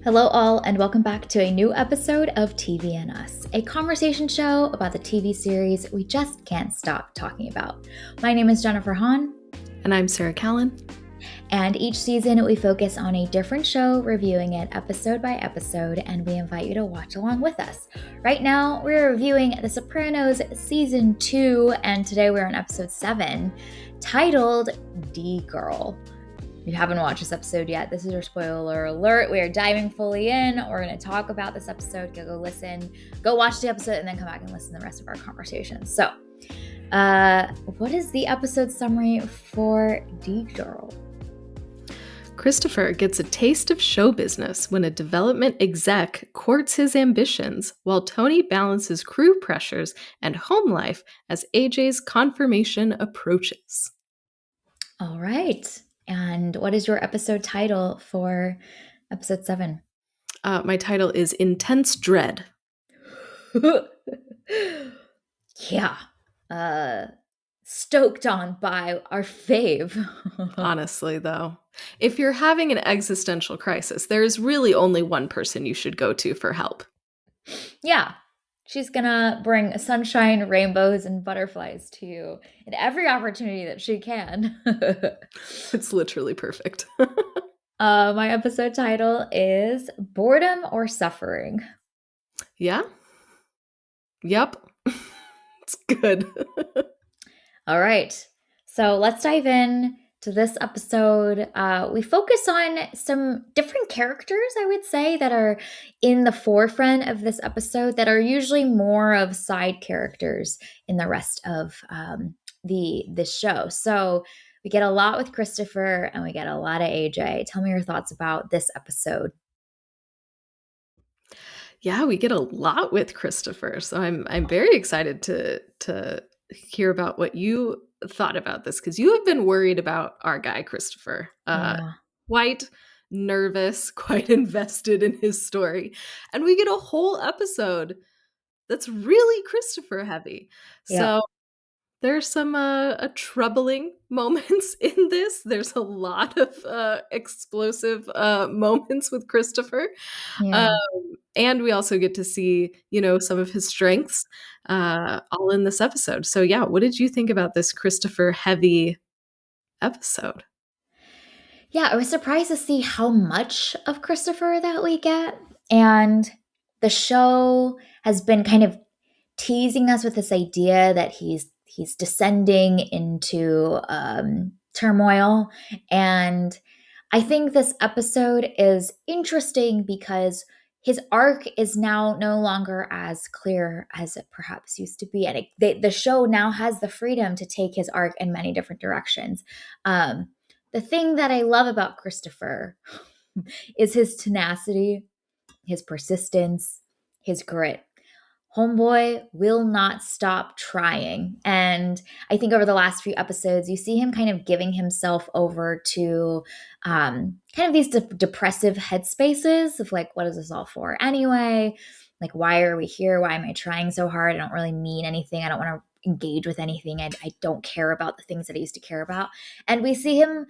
Hello, all, and welcome back to a new episode of TV and Us, a conversation show about the TV series we just can't stop talking about. My name is Jennifer Hahn. And I'm Sarah Callan. And each season we focus on a different show, reviewing it episode by episode, and we invite you to watch along with us. Right now, we're reviewing The Sopranos Season 2, and today we're on episode 7, titled D-Girl. If you haven't watched this episode yet, this is your spoiler alert. We are diving fully in. We're going to talk about this episode. Go listen. Go watch the episode and then come back and listen to the rest of our conversation. So, what is the episode summary for D-Girl? Christopher gets a taste of show business when a development exec courts his ambitions, while Tony balances crew pressures and home life as AJ's confirmation approaches. All right. And what is your episode title for episode 7? My title is Intense Dread. Yeah. Stoked on by our fave. Honestly, though, if you're having an existential crisis, there is really only one person you should go to for help. Yeah. She's gonna bring sunshine, rainbows, and butterflies to you in every opportunity that she can. It's literally perfect. My episode title is Boredom or Suffering. Yeah? Yep. It's good. All right. So let's dive in to this episode. We focus on some different characters, I would say, that are in the forefront of this episode that are usually more of side characters in the rest of the show. So we get a lot with Christopher and we get a lot of AJ. Tell me your thoughts about this episode. Yeah, we get a lot with Christopher. So I'm very excited to hear about what you thought about this, because you have been worried about our guy Christopher. Quite nervous, quite invested in his story. And we get a whole episode that's really Christopher heavy. Yeah. So there's some troubling moments in this. There's a lot of explosive moments with Christopher. Yeah. And we also get to see, some of his strengths all in this episode. So yeah, what did you think about this Christopher heavy episode? Yeah, I was surprised to see how much of Christopher that we get. And the show has been kind of teasing us with this idea that he's descending into turmoil. And I think this episode is interesting because his arc is now no longer as clear as it perhaps used to be. And the show now has the freedom to take his arc in many different directions. The thing that I love about Christopher is his tenacity, his persistence, his grit. Homeboy will not stop trying. And I think over the last few episodes, you see him kind of giving himself over to kind of these depressive headspaces of like, what is this all for anyway? Like, why are we here? Why am I trying so hard? I don't really mean anything. I don't want to engage with anything. I don't care about the things that I used to care about. And we see him,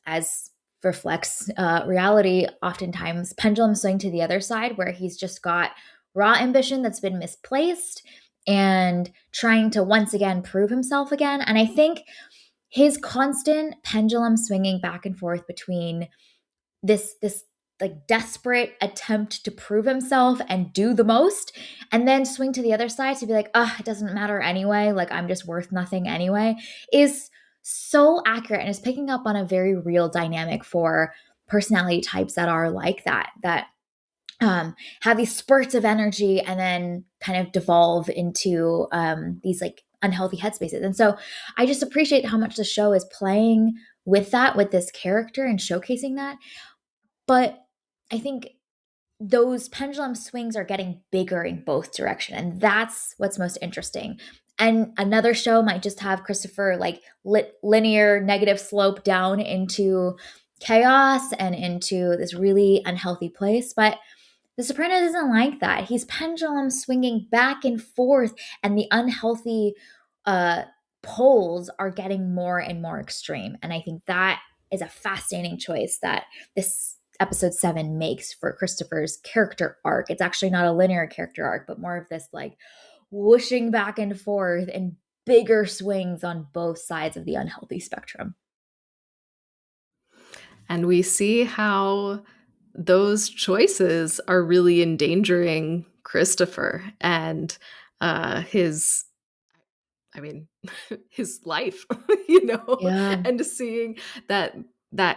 as reflects reality, oftentimes pendulum swing to the other side, where he's just got raw ambition that's been misplaced and trying to once again prove himself again. And I think his constant pendulum swinging back and forth between this like desperate attempt to prove himself and do the most, and then swing to the other side to be like, it doesn't matter anyway, like I'm just worth nothing anyway, is so accurate and is picking up on a very real dynamic for personality types that are like that have these spurts of energy and then kind of devolve into these like unhealthy headspaces. And so I just appreciate how much the show is playing with that, with this character and showcasing that. But I think those pendulum swings are getting bigger in both directions. And that's what's most interesting. And another show might just have Christopher like linear negative slope down into chaos and into this really unhealthy place. But The Sopranos isn't like that. He's pendulum swinging back and forth, and the unhealthy poles are getting more and more extreme. And I think that is a fascinating choice that this episode 7 makes for Christopher's character arc. It's actually not a linear character arc, but more of this like whooshing back and forth and bigger swings on both sides of the unhealthy spectrum. And we see how those choices are really endangering Christopher and his, I mean, his life, Yeah. and seeing that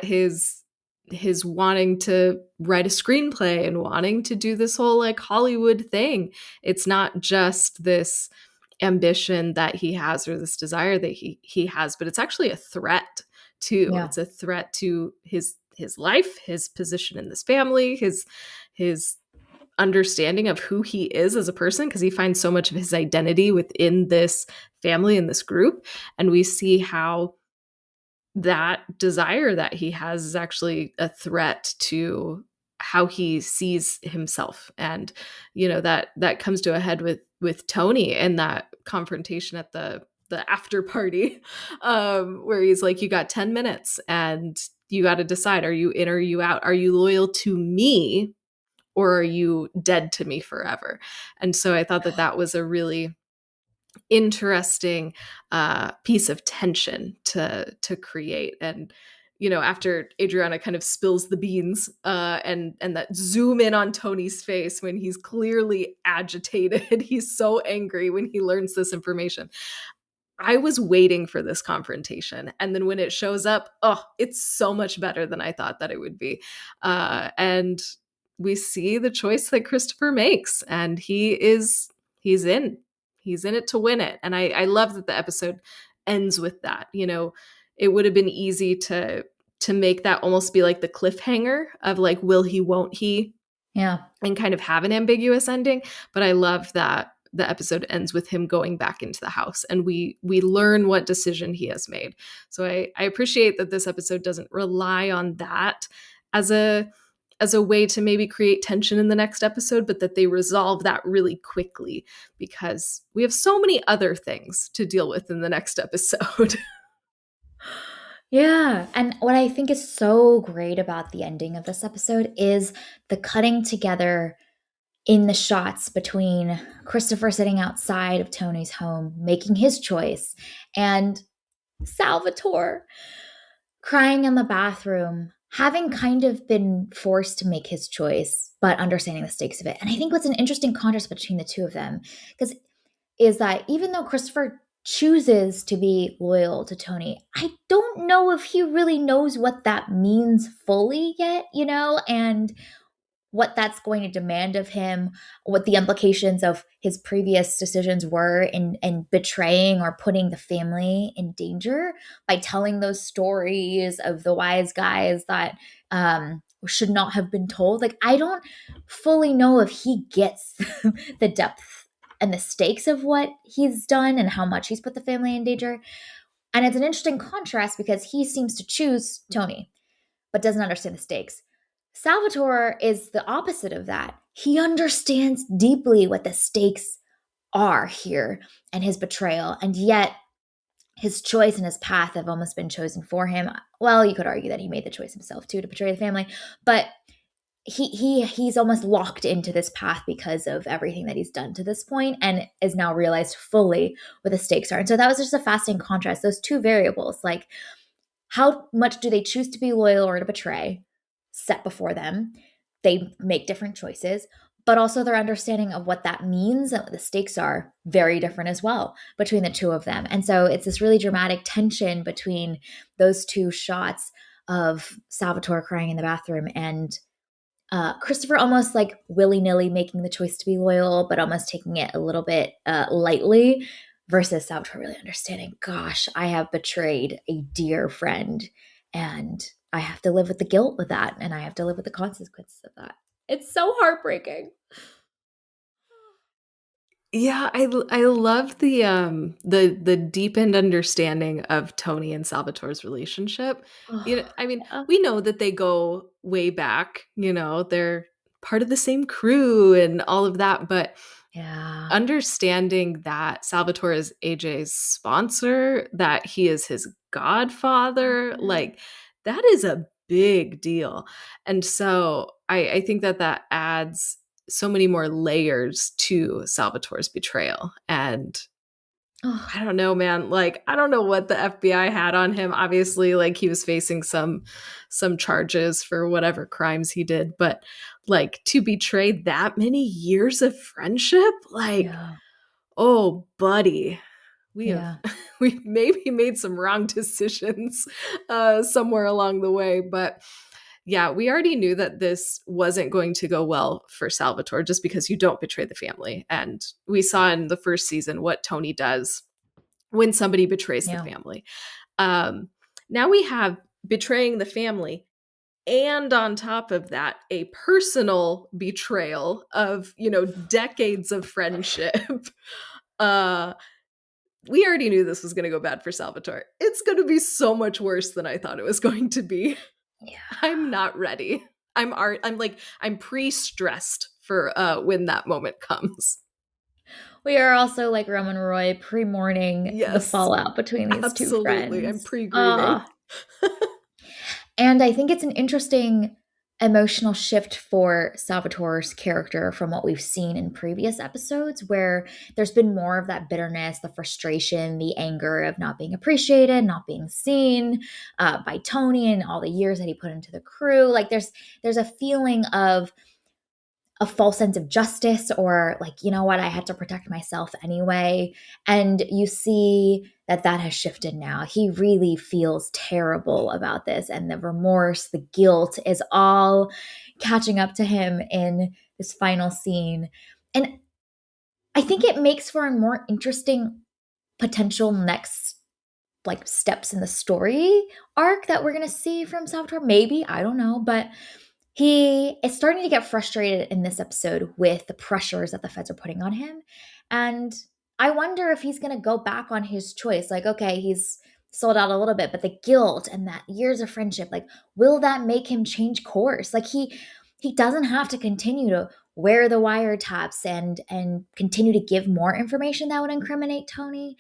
his wanting to write a screenplay and wanting to do this whole like Hollywood thing. It's not just this ambition that he has or this desire that he has, but it's actually a threat too. Yeah. It's a threat to his life, his position in this family, his understanding of who he is as a person, because he finds so much of his identity within this family and this group. And we see how that desire that he has is actually a threat to how he sees himself. And that comes to a head with Tony and that confrontation at the after party, where he's like, you got 10 minutes and you got to decide, are you in or are you out? Are you loyal to me or are you dead to me forever? And so I thought that that was a really interesting piece of tension to create. And after Adriana kind of spills the beans, and that zoom in on Tony's face when he's clearly agitated, he's so angry when he learns this information. I was waiting for this confrontation. And then when it shows up, oh, it's so much better than I thought that it would be. And we see the choice that Christopher makes, and he's in. He's in it to win it. And I love that the episode ends with that. It would have been easy to make that almost be like the cliffhanger of like, will he, won't he? Yeah. And kind of have an ambiguous ending. But I love that the episode ends with him going back into the house and we learn what decision he has made. So I appreciate that this episode doesn't rely on that as a way to maybe create tension in the next episode, but that they resolve that really quickly because we have so many other things to deal with in the next episode. Yeah. And what I think is so great about the ending of this episode is the cutting together in the shots between Christopher sitting outside of Tony's home, making his choice, and Salvatore crying in the bathroom, having kind of been forced to make his choice, but understanding the stakes of it. And I think what's an interesting contrast between the two of them, because is that even though Christopher chooses to be loyal to Tony, I don't know if he really knows what that means fully yet, and what that's going to demand of him, what the implications of his previous decisions were in betraying or putting the family in danger by telling those stories of the wise guys that should not have been told. Like, I don't fully know if he gets the depth and the stakes of what he's done and how much he's put the family in danger. And it's an interesting contrast because he seems to choose Tony, but doesn't understand the stakes. Salvatore is the opposite of that. He understands deeply what the stakes are here and his betrayal, and yet his choice and his path have almost been chosen for him. Well, you could argue that he made the choice himself too to betray the family, but he's almost locked into this path because of everything that he's done to this point and is now realized fully what the stakes are. And so that was just a fascinating contrast, those two variables, like how much do they choose to be loyal or to betray, set before them. They make different choices, but also their understanding of what that means and what the stakes are very different as well between the two of them. And so it's this really dramatic tension between those two shots of Salvatore crying in the bathroom and Christopher almost like willy-nilly making the choice to be loyal, but almost taking it a little bit lightly, versus Salvatore really understanding, gosh, I have betrayed a dear friend and I have to live with the guilt of that and I have to live with the consequences of that. It's so heartbreaking. Yeah, I love the deepened understanding of Tony and Salvatore's relationship. Oh, I mean, yeah. we know that they go way back, they're part of the same crew and all of that, but Yeah. understanding that Salvatore is AJ's sponsor, that he is his godfather, Mhm. like that is a big deal. And so I think that that adds so many more layers to Salvatore's betrayal. And Oh, I don't know, man. Like, I don't know what the FBI had on him. Obviously, like he was facing some charges for whatever crimes he did, but like to betray that many years of friendship, like, yeah, oh, buddy, we have yeah, we maybe made some wrong decisions somewhere along the way, but yeah, we already knew that this wasn't going to go well for Salvatore just because you don't betray the family. And we saw in the first season what Tony does when somebody betrays the yeah. family. Um, Now we have betraying the family, and on top of that, a personal betrayal of, decades of friendship. uh, we already knew this was going to go bad for Salvatore. It's going to be so much worse than I thought it was going to be. Yeah. I'm not ready. I'm pre-stressed for when that moment comes. We are also like Roman Roy pre-mourning the Yes, fallout between these two absolutely. I'm friends. pre-grieving. And I think it's an interesting emotional shift for Salvatore's character from what we've seen in previous episodes, where there's been more of that bitterness, the frustration, the anger of not being appreciated, not being seen by Tony, and all the years that he put into the crew. Like there's a feeling of a false sense of justice, or like, you know what, I had to protect myself anyway. And you see that that has shifted now. He really feels terrible about this, and the remorse, the guilt is all catching up to him in this final scene. And I think it makes for a more interesting potential next like steps in the story arc that we're going to see from Salvatore. Maybe, I don't know, but he is starting to get frustrated in this episode with the pressures that the feds are putting on him. And I wonder if he's going to go back on his choice. Like, okay, he's sold out a little bit, but the guilt and that years of friendship, like, will that make him change course? Like he doesn't have to continue to wear the wiretaps and continue to give more information that would incriminate Tony.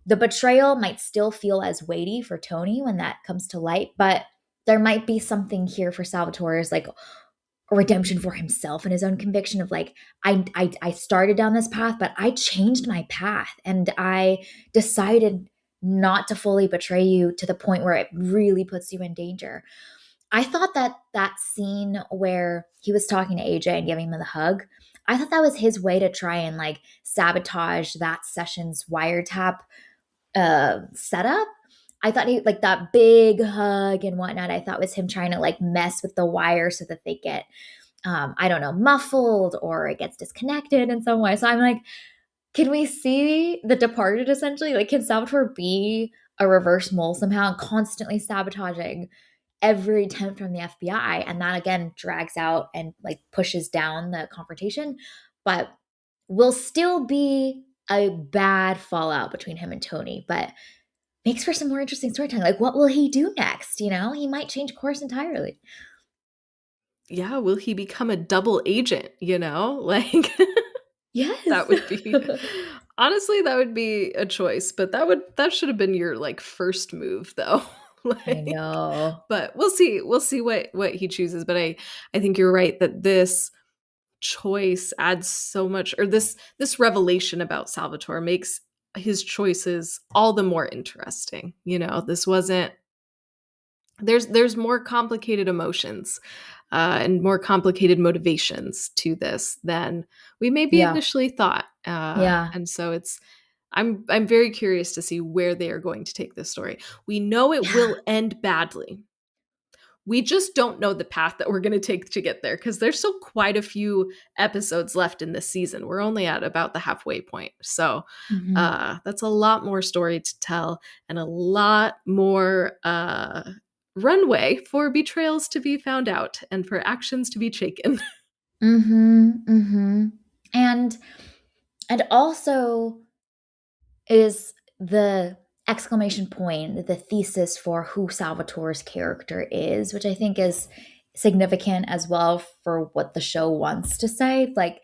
The betrayal might still feel as weighty for Tony when that comes to light, but there might be something here for Salvatore as like a redemption for himself and his own conviction of like, I started down this path, but I changed my path and I decided not to fully betray you to the point where it really puts you in danger. I thought that that scene where he was talking to AJ and giving him the hug, I thought that was his way to try and like sabotage that session's wiretap setup. I thought he like that big hug and whatnot. I thought was him trying to like mess with the wire so that they get, I don't know, muffled or it gets disconnected in some way. So I'm like, can we see The Departed essentially? Like, can Salvatore be a reverse mole somehow and constantly sabotaging every attempt from the FBI? And that again drags out and like pushes down the confrontation, but will still be a bad fallout between him and Tony. But makes for some more interesting storytelling. Like, what will he do next? You know, he might change course entirely. Yeah, will he become a double agent, you know? Like Yes. that would be honestly, that would be a choice, but that should have been your like first move though. I Like, know. but we'll see. We'll see what he chooses, but I think you're right that this choice adds so much, or this revelation about Salvatore makes his choices all the more interesting. This wasn't there's more complicated emotions and more complicated motivations to this than we maybe Yeah. initially thought. Yeah. And so I'm very curious to see where they are going to take this story. We know it Yeah. will end badly. We just don't know the path that we're going to take to get there because there's still quite a few episodes left in this season. We're only at about the halfway point. So Mhm. that's a lot more story to tell and a lot more runway for betrayals to be found out and for actions to be taken. Mhm. Mhm. And also is the exclamation point, the thesis for who Salvatore's character is, which I think is significant as well for what the show wants to say. Like,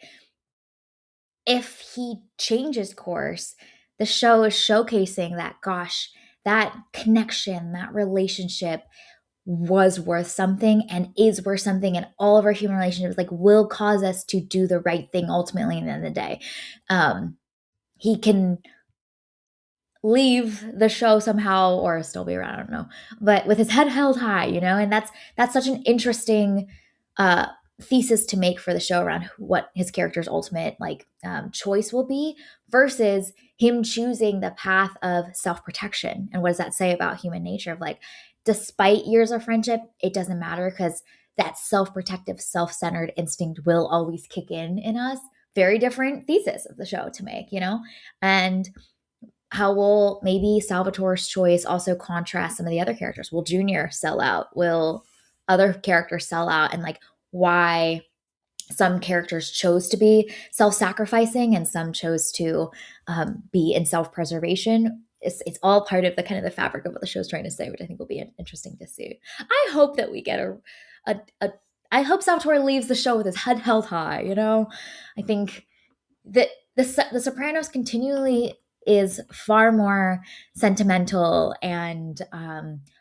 if he changes course, the show is showcasing that, gosh, that connection, that relationship was worth something and is worth something, and all of our human relationships like will cause us to do the right thing ultimately in the end of the day. He can leave the show somehow or still be around, I don't know, but with his head held high, and that's such an interesting uh thesis to make for the show around what his character's ultimate like choice will be versus him choosing the path of self-protection. And what does that say about human nature of like, despite years of friendship, it doesn't matter because that self-protective, self-centered instinct will always kick in us. Very different thesis of the show to make, and how will maybe Salvatore's choice also contrast some of the other characters? Will Junior sell out? Will other characters sell out? And like why some characters chose to be self-sacrificing and some chose to be in self-preservation. It's all part of the kind of the fabric of what the show's trying to say, which I think will be interesting to see. I hope that we get a I hope Salvatore leaves the show with his head held high. I think that the Sopranos continually is far more sentimental and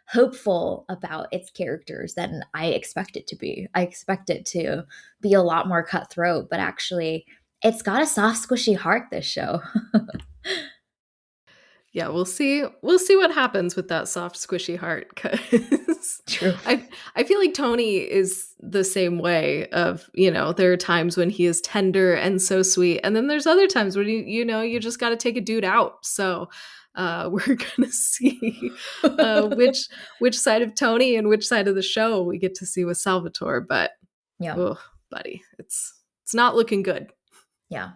hopeful about its characters than I expect it to be. I expect it to be a lot more cutthroat, but actually, it's got a soft, squishy heart. This show. Yeah, we'll see. We'll see what happens with that soft, squishy heart. Because True. I feel like Tony is the same way. Of there are times when he is tender and so sweet, and then there's other times when you just got to take a dude out. So we're gonna see which side of Tony and which side of the show we get to see with Salvatore. But Yeah. oh, buddy, it's not looking good. Yeah.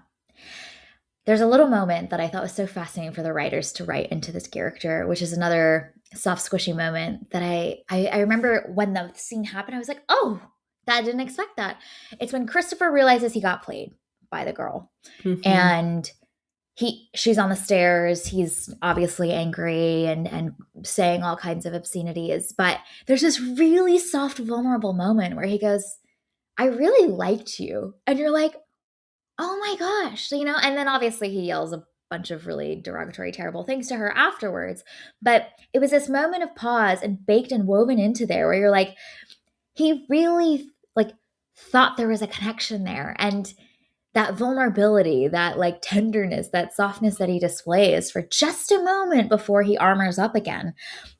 There's a little moment that I thought was so fascinating for the writers to write into this character, which is another soft, squishy moment that I remember when the scene happened. I was like, oh, I didn't expect that. It's when Christopher realizes he got played by the girl, Mhm. and she's on the stairs. He's obviously angry and saying all kinds of obscenities, but there's this really soft, vulnerable moment where he goes, "I really liked you," and you're like, oh my gosh, and then obviously he yells a bunch of really derogatory, terrible things to her afterwards. But it was this moment of pause and baked and woven into there where you're like, he really like thought there was a connection there. And that vulnerability, that like tenderness, that softness that he displays for just a moment before he armors up again,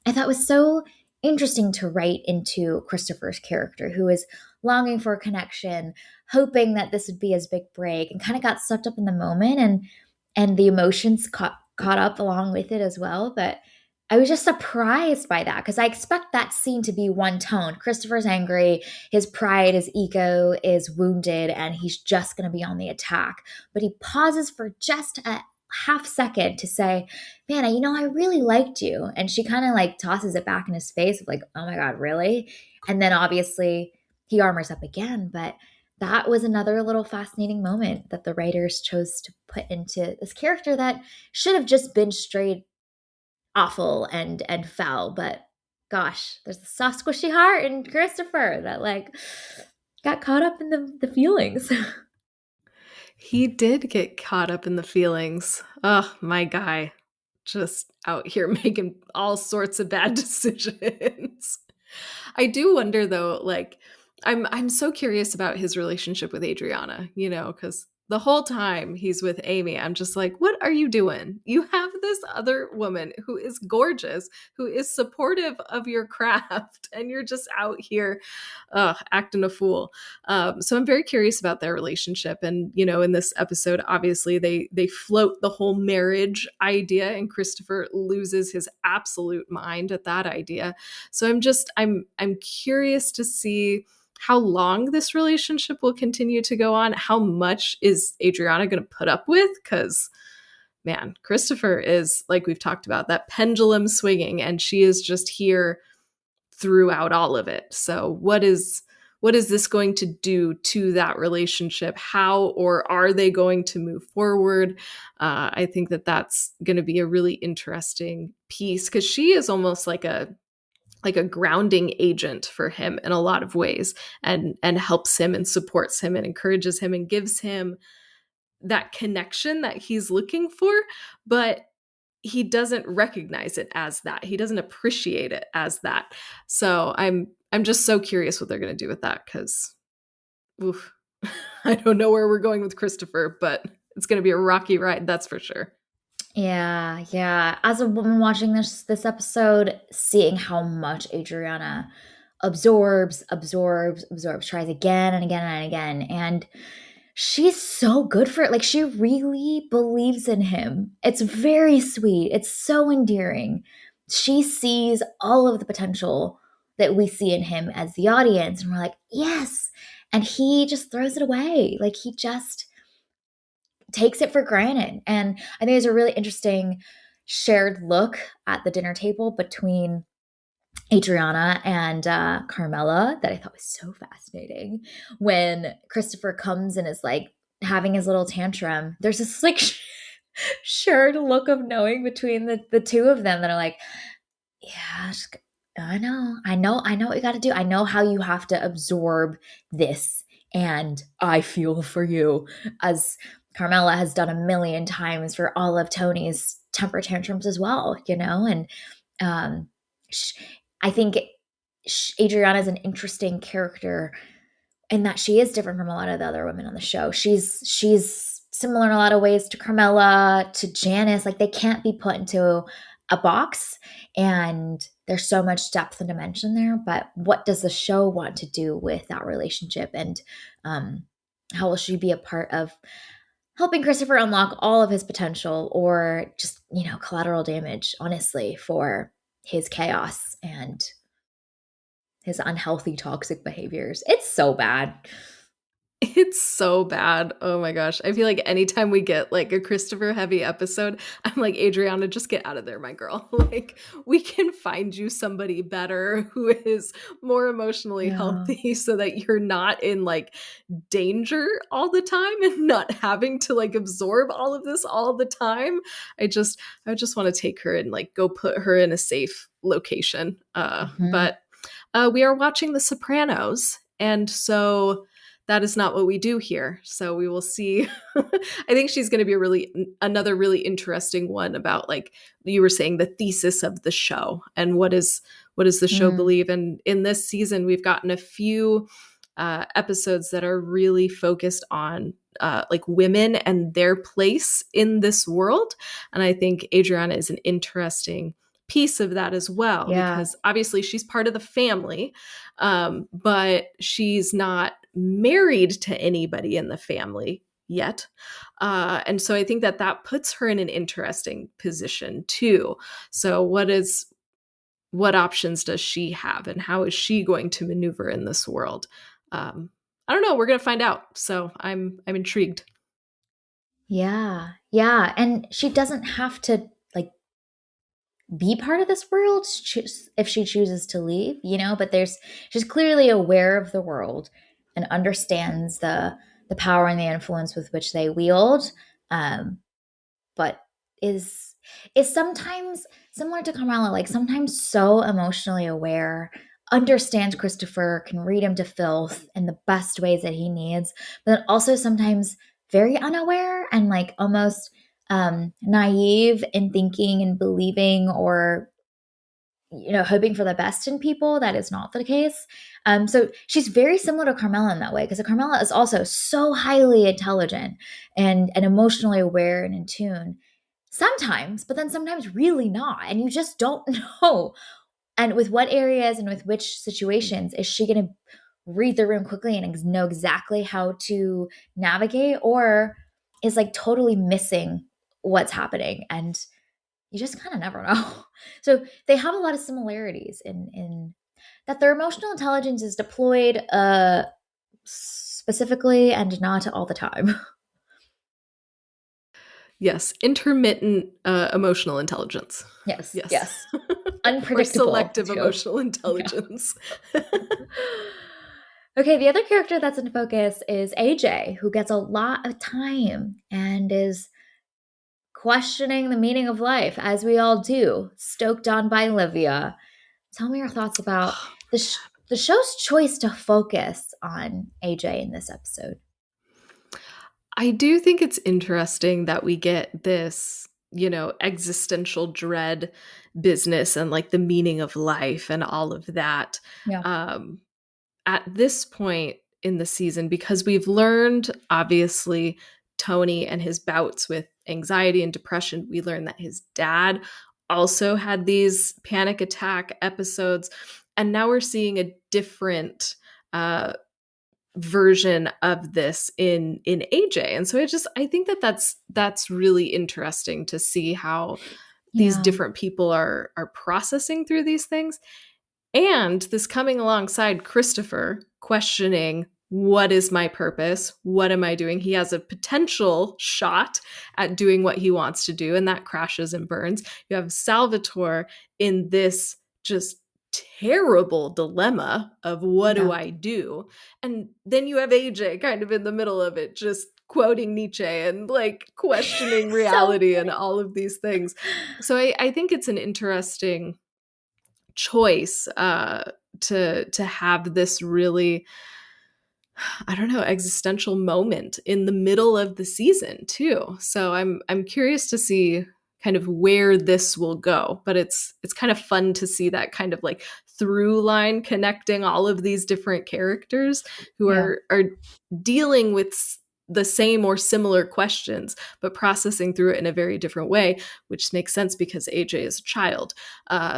I thought was so interesting to write into Christopher's character, who is longing for a connection, hoping that this would be his big break, and kind of got swept up in the moment, and the emotions caught up along with it as well. But I was just surprised by that because I expect that scene to be one tone. Christopher's angry, his pride, his ego is wounded, and he's just going to be on the attack. But he pauses for just a half second to say, man, I really liked you. And she kind of like tosses it back in his face of like, oh my God, really? And then obviously he armors up again. But that was another little fascinating moment that the writers chose to put into this character that should have just been straight awful and foul. But gosh, there's a soft, squishy heart in Christopher that like got caught up in the feelings. He did get caught up in the feelings. Oh, my guy. Just out here making all sorts of bad decisions. I do wonder though, like I'm so curious about his relationship with Adriana, cuz the whole time he's with Amy, I'm just like, what are you doing? You have this other woman who is gorgeous, who is supportive of your craft, and you're just out here acting a fool. So I'm very curious about their relationship. And in this episode, obviously they float the whole marriage idea, and Christopher loses his absolute mind at that idea. So I'm curious to see how long this relationship will continue to go on. How much is Adriana going to put up with? Because man, Christopher is, like we've talked about, that pendulum swinging, and she is just here throughout all of it. So what is this going to do to that relationship? How or are they going to move forward? I think that's going to be a really interesting piece because she is almost like a grounding agent for him in a lot of ways, and helps him and supports him and encourages him and gives him that connection that he's looking for. But he doesn't recognize it as that. He doesn't appreciate it as that. So I'm just so curious what they're going to do with that, cuz oof. I don't know where we're going with Christopher, but it's going to be a rocky ride, that's for sure. Yeah, yeah. As a woman watching this episode, seeing how much Adriana absorbs, tries again and again and again, and she's so good for it. Like she really believes in him. It's very sweet. It's so endearing. She sees all of the potential that we see in him as the audience, and we're like, yes. And he just throws it away. Like he just takes it for granted. And I think there's a really interesting shared look at the dinner table between Adriana and Carmela that I thought was so fascinating. When Christopher comes and is like having his little tantrum, there's this like shared look of knowing between the two of them that are like, yeah, I know what you got to do. I know how you have to absorb this, and I feel for you, as Carmela has done a million times for all of Tony's temper tantrums as well, you know? And um, sh- I think Adriana is an interesting character in that she is different from a lot of the other women on the show. She's similar in a lot of ways to Carmela, to Janice. Like they can't be put into a box, and there's so much depth and dimension there. But what does the show want to do with that relationship, and um, how will she be a part of helping Christopher unlock all of his potential, or just collateral damage, honestly, for his chaos and his unhealthy toxic behaviors? It's so bad. It's so bad. Oh my gosh. I feel like anytime we get like a Christopher heavy episode, I'm like, Adriana, just get out of there, my girl. Like, we can find you somebody better who is more emotionally Yeah. healthy so that you're not in like danger all the time and not having to like absorb all of this all the time. I just want to take her and like go put her in a safe location. Mhm. But we are watching The Sopranos, and so that is not what we do here. So we will see. I think she's going to be another really interesting one about, like you were saying, the thesis of the show and what does the show Mm. believe. And in this season, we've gotten a few episodes that are really focused on like women and their place in this world. And I think Adriana is an interesting piece of that as well, Yeah. because obviously she's part of the family, but she's not married to anybody in the family yet. And so I think that puts her in an interesting position too. So what options does she have, and how is she going to maneuver in this world? Um, I don't know. We're gonna find out. So I'm intrigued. Yeah. Yeah. And she doesn't have to like be part of this world if she chooses to leave, but she's clearly aware of the world and understands the power and the influence with which they wield. But is sometimes similar to Carmela, like sometimes so emotionally aware, understands Christopher, can read him to filth in the best ways that he needs, but then also sometimes very unaware and like almost naive in thinking and believing, or hoping for the best in people. That is not the case. So she's very similar to Carmela in that way, because Carmela is also so highly intelligent and emotionally aware and in tune sometimes, but then sometimes really not. And you just don't know. And with what areas and with which situations is she going to read the room quickly and know exactly how to navigate, or is like totally missing what's happening? And you just kind of never know. So they have a lot of similarities in that their emotional intelligence is deployed specifically and not all the time. Yes, intermittent emotional intelligence. Yes, Yes. yes. Or Unpredictable selective too. emotional Yeah. intelligence. Okay, the other character that's in focus is AJ, who gets a lot of time and is questioning the meaning of life, as we all do, stoked on by Olivia. Tell me your thoughts about the show's choice to focus on AJ in this episode. I do think it's interesting that we get this existential dread business and like the meaning of life and all of that. Yeah. Um, at this point in the season, because we've learned, obviously, Tony and his bouts with anxiety and depression, we learned that his dad also had these panic attack episodes. And now we're seeing a different uh, version of this in AJ. And so I think that that's really interesting to see how these Yeah. different people are processing through these things, and this coming alongside Christopher questioning, what is my purpose? What am I doing? He has a potential shot at doing what he wants to do, and that crashes and burns. You have Salvatore in this just terrible dilemma of what do Yeah. I do? And then you have AJ kind of in the middle of it, just quoting Nietzsche and like questioning So reality and funny. all of these things. So I think it's an interesting choice to have this really, I don't know, existential moment in the middle of the season too. So I'm curious to see kind of where this will go, but it's kind of fun to see that kind of like through line connecting all of these different characters who Yeah. are dealing with the same or similar questions but processing through it in a very different way, which makes sense because AJ is a child.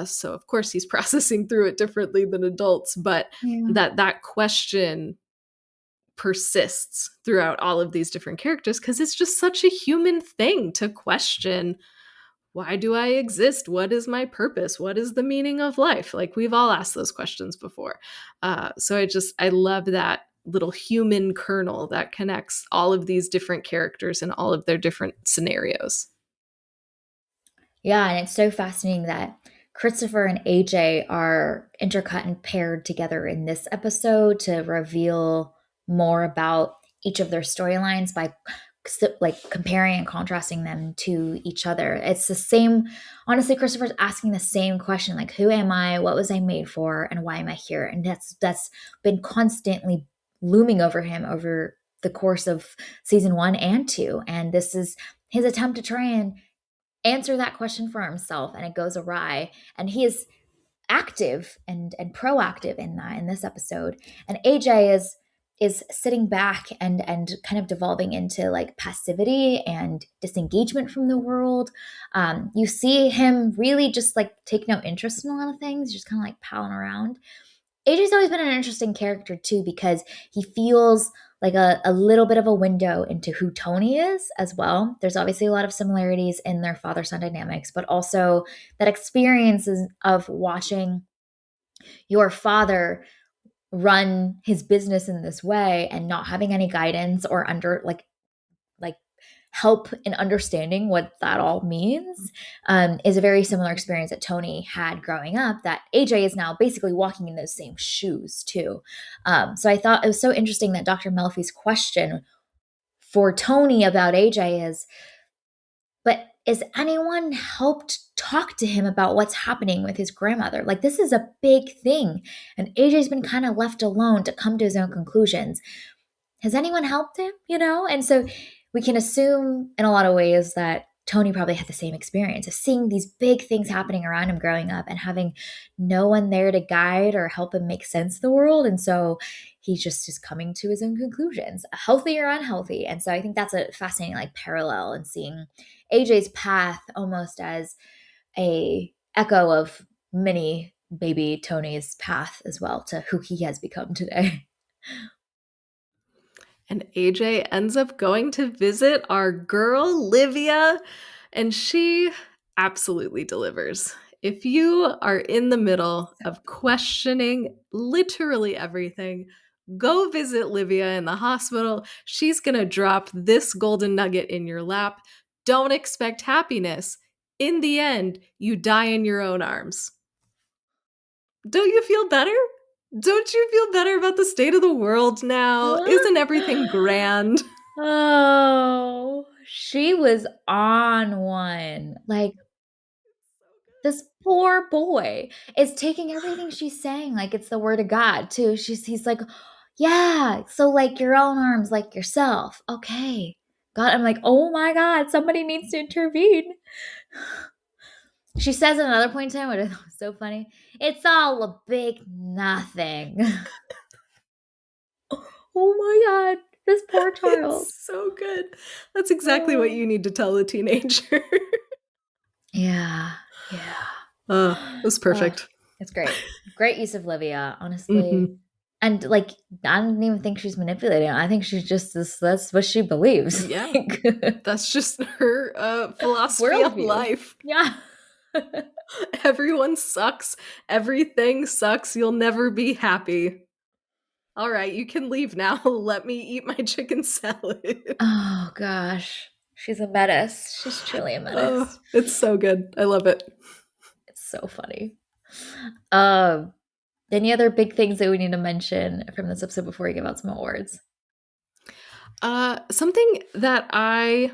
So of course he's processing through it differently than adults, but Yeah. that question persists throughout all of these different characters because it's just such a human thing to question, why do I exist? What is my purpose? What is the meaning of life? Like we've all asked those questions before. So I love that little human kernel that connects all of these different characters and all of their different scenarios. Yeah, and it's so fascinating that Christopher and AJ are intercut and paired together in this episode to reveal more about each of their storylines by like comparing and contrasting them to each other. It's the same, honestly, Christopher's asking the same question, like who am I, what was I made for, and why am I here? And that's been constantly looming over him over the course of season 1 and 2, and this is his attempt to try and answer that question for himself, and it goes awry, and he is active and proactive in that in this episode, and AJ is sitting back and kind of devolving into like passivity and disengagement from the world. You see him really just like take no interest in a lot of things, just kind of like palling around. AJ's always been an interesting character too because he feels like a little bit of a window into who Tony is as well. There's obviously a lot of similarities in their father son dynamics, but also that experiences of watching your father run his business in this way and not having any guidance or under like help in understanding what that all means, is a very similar experience that Tony had growing up that AJ is now basically walking in those same shoes too. So I thought it was so interesting that Dr. Melfi's question for Tony about AJ is, but is anyone helped talk to him about what's happening with his grandmother? Like, this is a big thing. And AJ's been kind of left alone to come to his own conclusions. Has anyone helped him? And so we can assume in a lot of ways that Tony probably had the same experience of seeing these big things happening around him growing up and having no one there to guide or help him make sense of the world. And so he just is coming to his own conclusions, healthy or unhealthy. And so I think that's a fascinating like parallel in seeing AJ's path almost as a echo of mini baby Tony's path as well to who he has become today. And AJ ends up going to visit our girl, Livia, and she absolutely delivers. If you are in the middle So of questioning literally everything, go visit Livia in the hospital. She's going to drop this golden nugget in your lap. Don't expect happiness. In the end, you die in your own arms. Don't you feel better? Don't you feel better about the state of the world now? Isn't everything grand? Oh, she was on one. Like, this poor boy is taking everything she's saying like it's the word of God too. He's like, yeah, so like your own arms, like yourself. Okay, God, I'm like, oh my God, somebody needs to intervene. She says at another point in time, what is so funny, it's all a big nothing. Oh my God, this poor child. It's so good. That's exactly what Oh. you need to tell a teenager. Yeah, yeah. It was perfect. It's great. Great use of Livia, honestly. Hmm. And like, I don't even think she's manipulating. I think she's just this. That's what she believes. Yeah, Like, that's just her philosophy on worldview. life. Yeah. Everyone sucks. Everything sucks. You'll never be happy. All right, you can leave now. Let me eat my chicken salad. Oh gosh, she's a menace. She's truly a Oh, menace. it's so good. I love it. It's so funny. Um, any other big things that we need to mention from this episode before we give out some awards? Something that I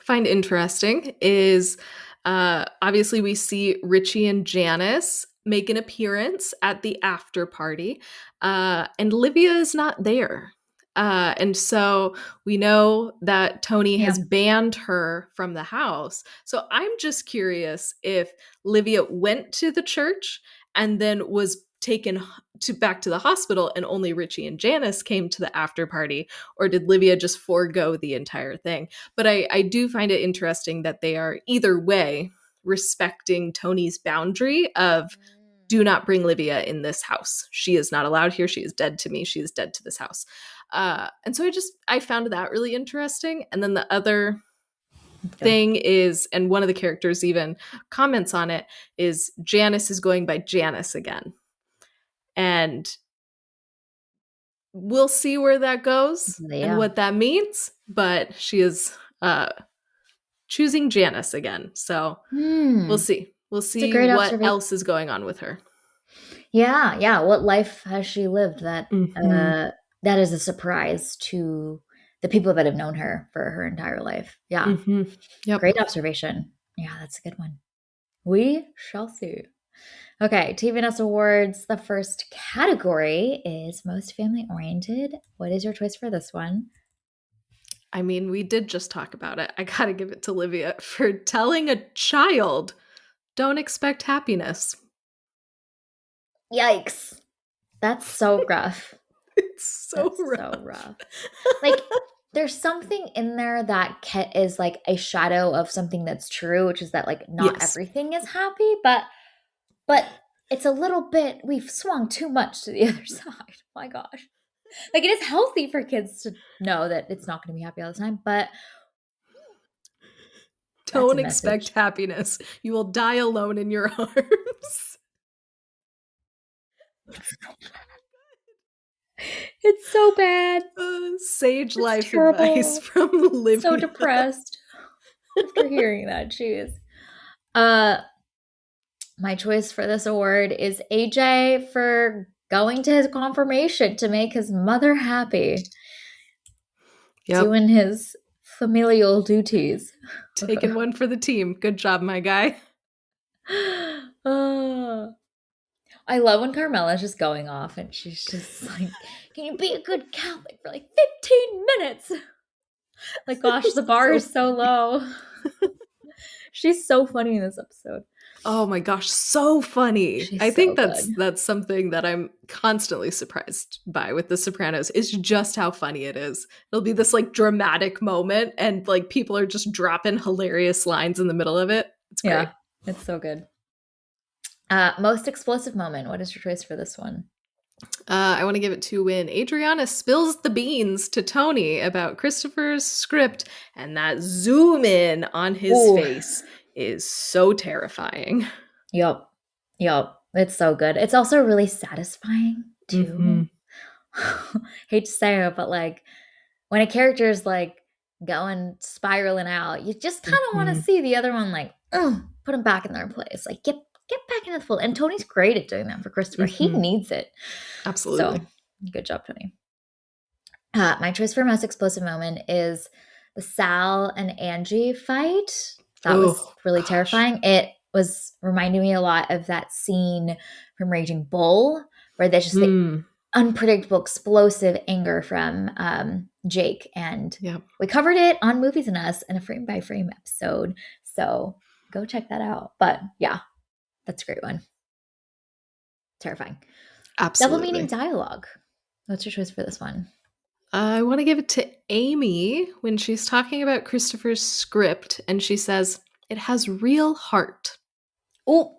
find interesting is obviously we see Richie and Janice make an appearance at the after party, and Livia is not there. And so we know that Tony Yeah. has banned her from the house. So I'm just curious if Livia went to the church and then was taken to back to the hospital and only Richie and Janice came to the after party, or did Livia just forego the entire thing? But I do find it interesting that they are either way respecting Tony's boundary of do not bring Livia in this house. She is not allowed here. She is dead to me. She is dead to this house. And so I found that really interesting. And then the other Good. thing is, and one of the characters even comments on it, is Janice is going by Janice again. And we'll see where that goes and Yeah. what that means. But she is choosing Janice again. So we'll Hmm. see. We'll It's a see great what observation. else is going on with her. Yeah, yeah. What life has she lived Mm-hmm. that is a surprise to the people that have known her for her entire life. Yeah. Mm-hmm. Yep. Great observation. Yeah, that's a good one. We shall see. Okay, TVNS Awards. The first category is most family oriented. What is your choice for this one? I mean, we did just talk about it. I gotta give it to Livia for telling a child, don't expect happiness. Yikes. That's so rough. It's so That's rough. so rough. Like, there's something in there that is like a shadow of something that's true, which is that like not Yes. everything is happy, but it's a little bit, we've swung too much to the other side. My gosh. Like, it is healthy for kids to know that it's not going to be happy all the time, but that's a Don't expect message. happiness. You will die alone in your arms. It's so bad. Sage It's life advice terrible. from Livia. So depressed after hearing that. Jeez. Uh, my choice for this award is AJ for going to his confirmation to make his mother happy. Yep. Doing his familial duties. Taking one for the team. Good job, my guy. I love when Carmela's just going off and she's just like, can you be a good Catholic for like 15 minutes? Like, gosh, the bar is so low. She's so funny in this episode. Oh my gosh, so funny. She's I so think good. that's something that I'm constantly surprised by with The Sopranos is just how funny it is. It'll be this like dramatic moment and like people are just dropping hilarious lines in the middle of it. It's great. Yeah, it's so good. Most explosive moment. What is your choice for this one? I want to give it to when Adriana spills the beans to Tony about Christopher's script, and that zoom in on his face is so terrifying. Yep. It's so good. It's also really satisfying too. Mm-hmm. Hate to say it, but like when a character is like going spiraling out, you just kind of want to see the other one like put them back in their place. Like get back into the fold. And Tony's great at doing that for Christopher. He needs it. Absolutely. So good job, Tony. My choice for most explosive moment is the Sal and Angie fight. That was really terrifying. It was reminding me a lot of that scene from Raging Bull, where there's just the unpredictable, explosive anger from Jake, and Yep. we covered it on Movies and Us in a frame by frame episode. So go check that out. But yeah, that's a great one. Terrifying. Double meaning Absolutely. dialogue. What's your choice for this one? I want to give it to Amy when she's talking about Christopher's script and she says, it has real heart. Oh,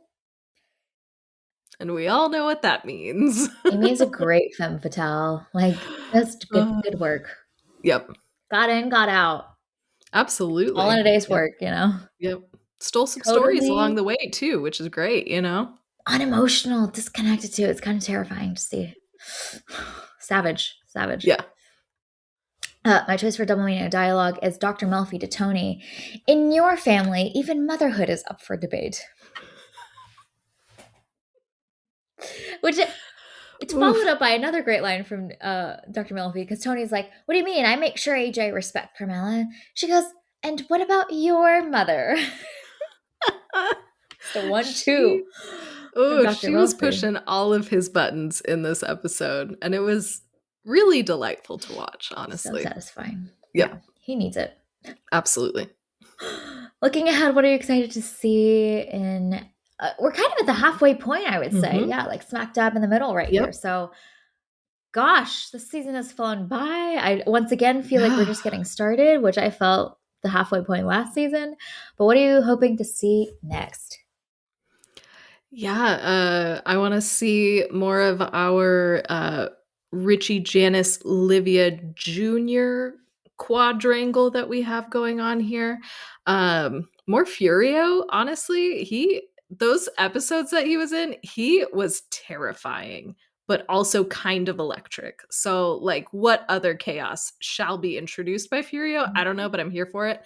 And we all know what that means. Amy is a great femme fatale. Like, just good work. Yep. Got in, got out. Absolutely. All in a day's Yep. work, you know? Yep. Stole some stories along Totally the way too, which is great, you know? unemotional, disconnected too. It's kind of terrifying to see. Savage. Yeah. My choice for double meaning dialogue is Dr. Melfi to Tony. In your family, even motherhood is up for debate. Which it's followed up by another great line from Dr. Melfi, because Tony's like, what do you mean? I make sure AJ respect Carmela. She goes, and what about your mother? Just a 1-2. She was pushing all of his buttons in this episode, and it was really delightful to watch, honestly. So satisfying. Yep. Yeah, he needs it. Absolutely. Looking ahead, what are you excited to see in... we're kind of at the halfway point, I would say. Yeah, like smack dab in the middle right here. So, gosh, this season has flown by. I once again feel like we're just getting started, which I felt the halfway point last season. But what are you hoping to see next? Yeah, I want to see more of our Richie, Janice, Livia Jr. quadrangle that we have going on here. More Furio, honestly. Those episodes that he was in, he was terrifying, but also kind of electric. So, like, what other chaos shall be introduced by Furio? I don't know, but I'm here for it.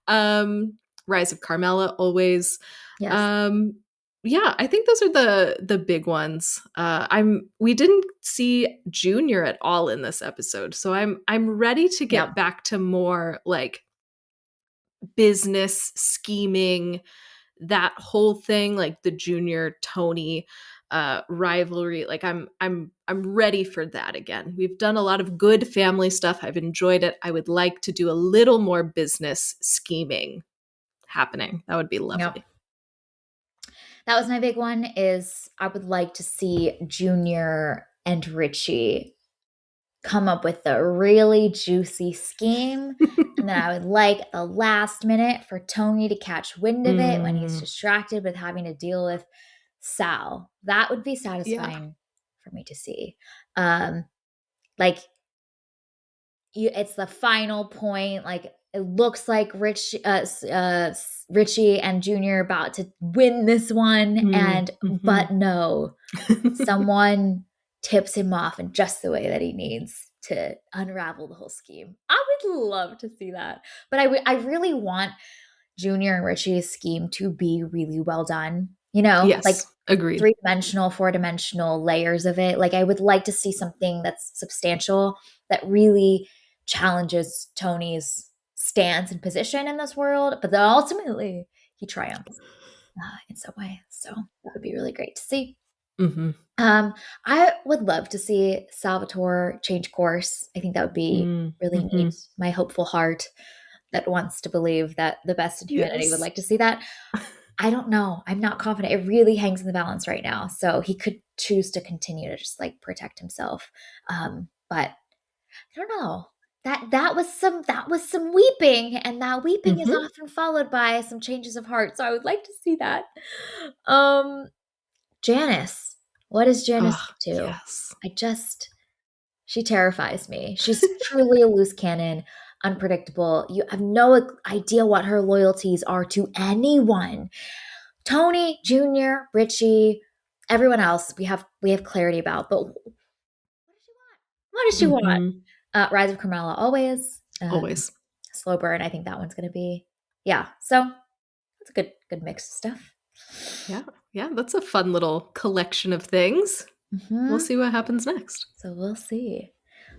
Rise of Carmela, always. Yes. Yeah, I think those are the big ones. We didn't see Junior at all in this episode, so I'm ready to get back to more like business scheming, that whole thing, like the Junior Tony rivalry. Like I'm ready for that again. We've done a lot of good family stuff. I've enjoyed it. I would like to do a little more business scheming happening. That would be lovely. Yep. That was my big one, is I would like to see Junior and Richie come up with a really juicy scheme. And then I would like at the last minute for Tony to catch wind of it when he's distracted with having to deal with Sal. That would be satisfying for me to see. It's the final point. Like, it looks like Richie and Junior about to win this one, but no, someone tips him off in just the way that he needs to unravel the whole scheme. I would love to see that, but I really want Junior and Richie's scheme to be really well done. You know, yes, like agreed. 3-dimensional, 4-dimensional layers of it. Like, I would like to see something that's substantial, that really challenges Tony's stance and position in this world, but then ultimately he triumphs in some way. So that would be really great to see. I would love to see Salvatore change course. I think that would be really neat. My hopeful heart that wants to believe that the best in humanity would like to see that. I don't know. I'm not confident. It really hangs in the balance right now. So he could choose to continue to just like protect himself. But I don't know. That was some weeping, and that weeping is often followed by some changes of heart. So I would like to see that. Janice. What is Janice up to? Yes. She terrifies me. She's truly a loose cannon, unpredictable. You have no idea what her loyalties are to anyone. Tony, Junior, Richie, everyone else, we have clarity about. But what does she want? Rise of Carmela, always. Always. Slow burn. I think that one's going to be, yeah. So that's a good mix of stuff. Yeah, that's a fun little collection of things. We'll see what happens next. So we'll see.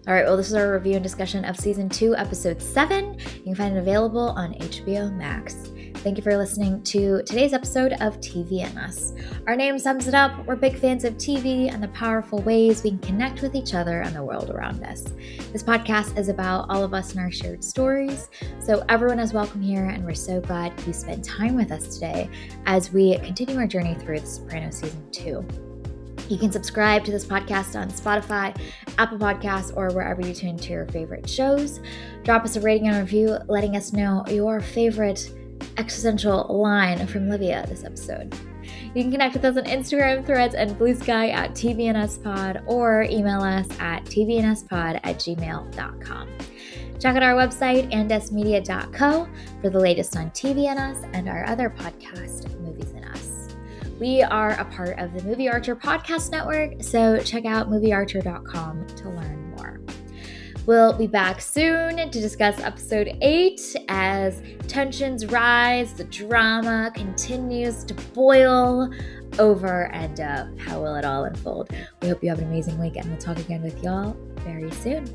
All right, well, this is our review and discussion of Season 2, Episode 7. You can find it available on HBO Max. Thank you for listening to today's episode of TV and Us. Our name sums it up. We're big fans of TV and the powerful ways we can connect with each other and the world around us. This podcast is about all of us and our shared stories, so everyone is welcome here, and we're so glad you spent time with us today as we continue our journey through The Sopranos Season 2. You can subscribe to this podcast on Spotify, Apple Podcasts, or wherever you tune to your favorite shows. Drop us a rating and review letting us know your favorite existential line from Livia this episode. You can connect with us on Instagram, Threads, and Blue Sky at tvnspod, or email us at tvnspod@gmail.com. Check out our website, andusmedia.co, for the latest on TV and Us and our other podcast, Movies and Us. We are a part of the Movie Archer podcast network, so check out moviearcher.com to learn more. We'll be back soon to discuss episode 8 as tensions rise, the drama continues to boil over, and how will it all unfold? We hope you have an amazing week, and we'll talk again with y'all very soon.